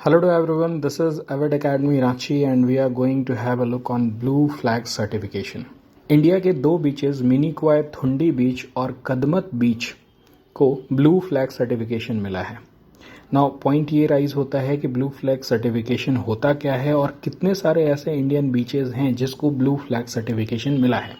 Hello to everyone, this is Avid Academy Ranchi and we are going to have a look on Blue Flag Certification. India के दो beaches mini क्वाय Thundi बीच और कदमत बीच को blue flag certification मिला है. Now point ये rise होता है कि ब्लू फ्लैग सर्टिफिकेशन होता क्या है और कितने सारे ऐसे इंडियन बीचेस हैं जिसको ब्लू फ्लैग सर्टिफिकेशन मिला है.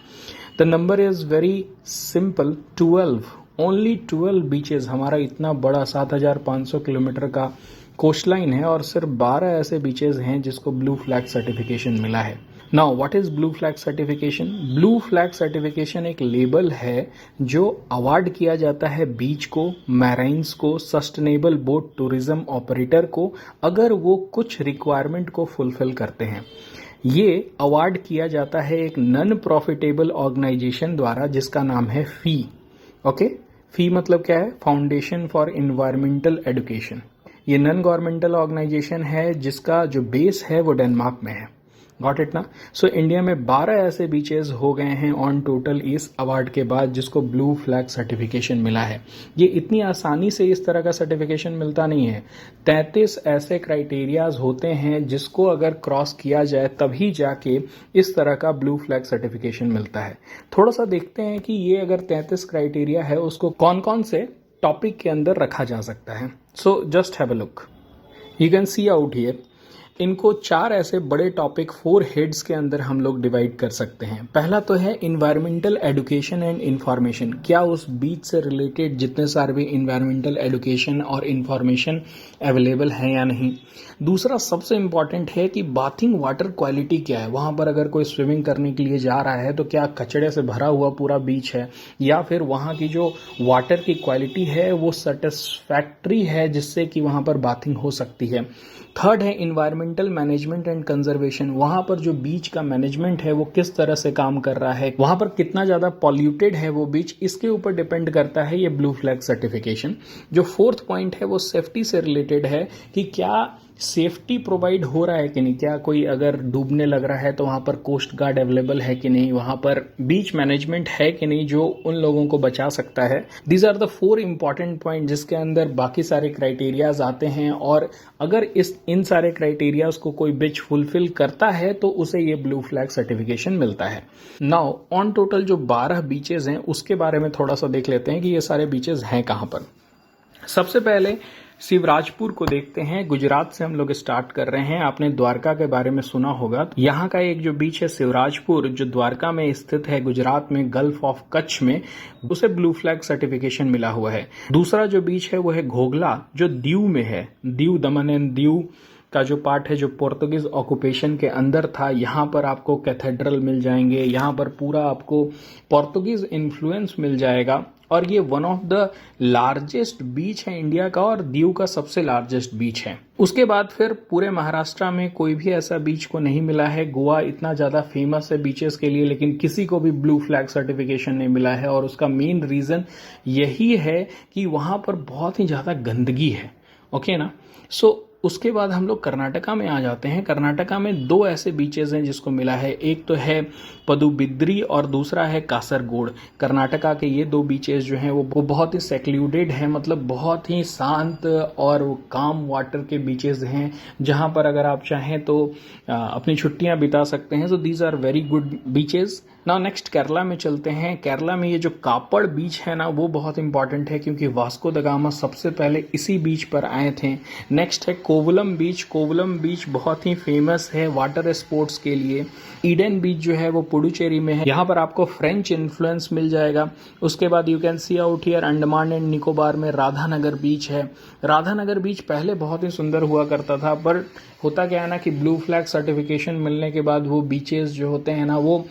The number is very simple, 12. Only 12 beaches. हमारा इतना बड़ा 7,500 किलोमीटर का कोस्ट लाइन है और सिर्फ 12 ऐसे बीचेस हैं जिसको ब्लू फ्लैग सर्टिफिकेशन मिला है. Now what is blue flag certification? Blue flag certification एक लेबल है जो अवार्ड किया जाता है बीच को, मैराइन्स को, सस्टेनेबल बोट टूरिज्म ऑपरेटर को, अगर वो कुछ रिक्वायरमेंट को फुलफिल करते हैं. ये अवार्ड किया जाता है एक नॉन प्रॉफिटेबल ऑर्गेनाइजेशन द्वारा जिसका नाम है फी. ओके, फी मतलब क्या है? Foundation for environmental education. ये नॉन गवर्नमेंटल ऑर्गेनाइजेशन है जिसका जो बेस है वो डेनमार्क में है. गॉट इट ना? सो इंडिया में 12 ऐसे बीचेस हो गए हैं ऑन टोटल इस अवार्ड के बाद जिसको ब्लू फ्लैग सर्टिफिकेशन मिला है. ये इतनी आसानी से इस तरह का सर्टिफिकेशन मिलता नहीं है. 33 ऐसे क्राइटेरियाज होते हैं जिसको अगर क्रॉस किया जाए तभी जाके इस तरह का ब्लू फ्लैग सर्टिफिकेशन मिलता है. थोड़ा सा देखते हैं कि ये अगर 33 क्राइटेरिया है उसको कौन कौन से टॉपिक के अंदर रखा जा सकता है. So just have a look. You can see out here. इनको 4 ऐसे बड़े टॉपिक 4 हेड्स के अंदर हम लोग डिवाइड कर सकते हैं. पहला तो है इन्वायरमेंटल एजुकेशन एंड इंफॉर्मेशन. क्या उस बीच से रिलेटेड जितने सारे भी इन्वायरमेंटल एजुकेशन और इंफॉर्मेशन अवेलेबल है या नहीं. दूसरा सबसे इंपॉर्टेंट है कि बाथिंग वाटर क्वालिटी क्या है. वहां पर अगर कोई स्विमिंग करने के लिए जा रहा है तो क्या कचड़े से भरा हुआ पूरा बीच है या फिर वहां की जो वाटर की क्वालिटी है वो सेटिस्फैक्ट्री है जिससे कि वहां पर बाथिंग हो सकती है. थर्ड है इन्वायरमेंटल मैनेजमेंट एंड कंजर्वेशन. वहां पर जो बीच का मैनेजमेंट है वो किस तरह से काम कर रहा है, वहां पर कितना ज्यादा पॉल्यूटेड है वो बीच, इसके ऊपर डिपेंड करता है ये ब्लू फ्लैग सर्टिफिकेशन. जो फोर्थ पॉइंट है वो सेफ्टी से रिलेटेड है कि क्या सेफ्टी प्रोवाइड हो रहा है कि नहीं. क्या कोई अगर डूबने लग रहा है तो वहां पर कोस्ट गार्ड अवेलेबल है कि नहीं, वहां पर बीच मैनेजमेंट है कि नहीं जो उन लोगों को बचा सकता है. These are the 4 important point जिसके अंदर बाकी सारे क्राइटेरियाज आते हैं और अगर इन सारे क्राइटेरियाज को कोई बीच फुलफिल करता है तो उसे ये ब्लू फ्लैग सर्टिफिकेशन मिलता है. नाउ ऑन टोटल जो 12 बीचेज हैं उसके बारे में थोड़ा सा देख लेते हैं कि ये सारे बीचेज हैं कहां पर. सबसे पहले शिवराजपुर को देखते हैं. गुजरात से हम लोग स्टार्ट कर रहे हैं. आपने द्वारका के बारे में सुना होगा. यहाँ का एक जो बीच है शिवराजपुर जो द्वारका में स्थित है गुजरात में गल्फ ऑफ कच्छ में, उसे ब्लू फ्लैग सर्टिफिकेशन मिला हुआ है. दूसरा जो बीच है वो है घोघला जो दीव में है. दीव, दमन एंड दीव का जो पार्ट है जो पोर्तुगीज ऑक्यूपेशन के अंदर था, यहाँ पर आपको कैथेड्रल मिल जाएंगे, यहाँ पर पूरा आपको पोर्तुगीज इन्फ्लुएंस मिल जाएगा और ये वन ऑफ द लार्जेस्ट बीच है इंडिया का और दीव का सबसे लार्जेस्ट बीच है. उसके बाद फिर पूरे महाराष्ट्र में कोई भी ऐसा बीच को नहीं मिला है. गोवा इतना ज्यादा फेमस है बीचेस के लिए लेकिन किसी को भी ब्लू फ्लैग सर्टिफिकेशन नहीं मिला है और उसका मेन रीजन यही है कि वहां पर बहुत ही ज्यादा गंदगी है. ओके ना? सो उसके बाद हम लोग कर्नाटका में आ जाते हैं. कर्नाटका में 2 ऐसे बीचेस हैं जिसको मिला है. एक तो है पदुबिद्री और दूसरा है कासरगोड. कर्नाटका के ये 2 बीचेस जो हैं वो बहुत ही सेक्लूडेड है, मतलब बहुत ही शांत और काम वाटर के बीचेस हैं जहां पर अगर आप चाहें तो अपनी छुट्टियां बिता सकते हैं. So these are very good beaches. Now next Kerala में चलते हैं. केरला में ये जो कापड़ बीच है ना वो बहुत इंपॉर्टेंट है क्योंकि वास्को द गामा सबसे पहले इसी बीच पर आए थे. नेक्स्ट है कोवलम बीच. कोवलम बीच बहुत ही फेमस है वाटर स्पोर्ट्स के लिए. ईडन बीच जो है वो पुडुचेरी में है. यहाँ पर आपको फ्रेंच इन्फ्लुएंस मिल जाएगा. उसके बाद you can see out here Andaman and Nicobar में राधानगर बीच है. राधानगर बीच पहले बहुत ही सुंदर हुआ करता था पर होता क्या है ना कि ब्लू फ्लैग सर्टिफिकेशन मिलने के बाद वो बीचेस जो होते हैं ना वो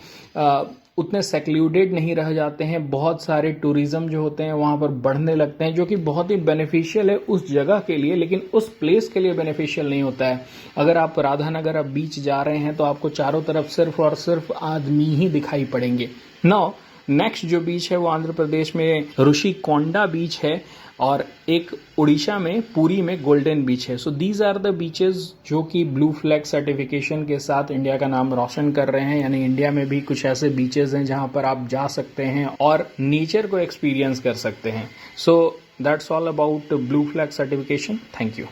उतने सेक्लूडेड नहीं रह जाते हैं. बहुत सारे टूरिज्म जो होते हैं वहां पर बढ़ने लगते हैं जो कि बहुत ही बेनिफिशियल है उस जगह के लिए लेकिन उस प्लेस के लिए बेनिफिशियल नहीं होता है. अगर आप राधानगर अब बीच जा रहे हैं तो आपको चारों तरफ सिर्फ और सिर्फ आदमी ही दिखाई पड़ेंगे. नाउ नेक्स्ट जो बीच है वो आंध्र प्रदेश में ऋषिकोंडा बीच है और एक उड़ीसा में पुरी में गोल्डन बीच है. So these are the beaches जो कि ब्लू फ्लैग सर्टिफिकेशन के साथ इंडिया का नाम रोशन कर रहे हैं. यानी इंडिया में भी कुछ ऐसे बीचेस हैं जहां पर आप जा सकते हैं और नेचर को एक्सपीरियंस कर सकते हैं. So that's all about blue flag certification. Thank you.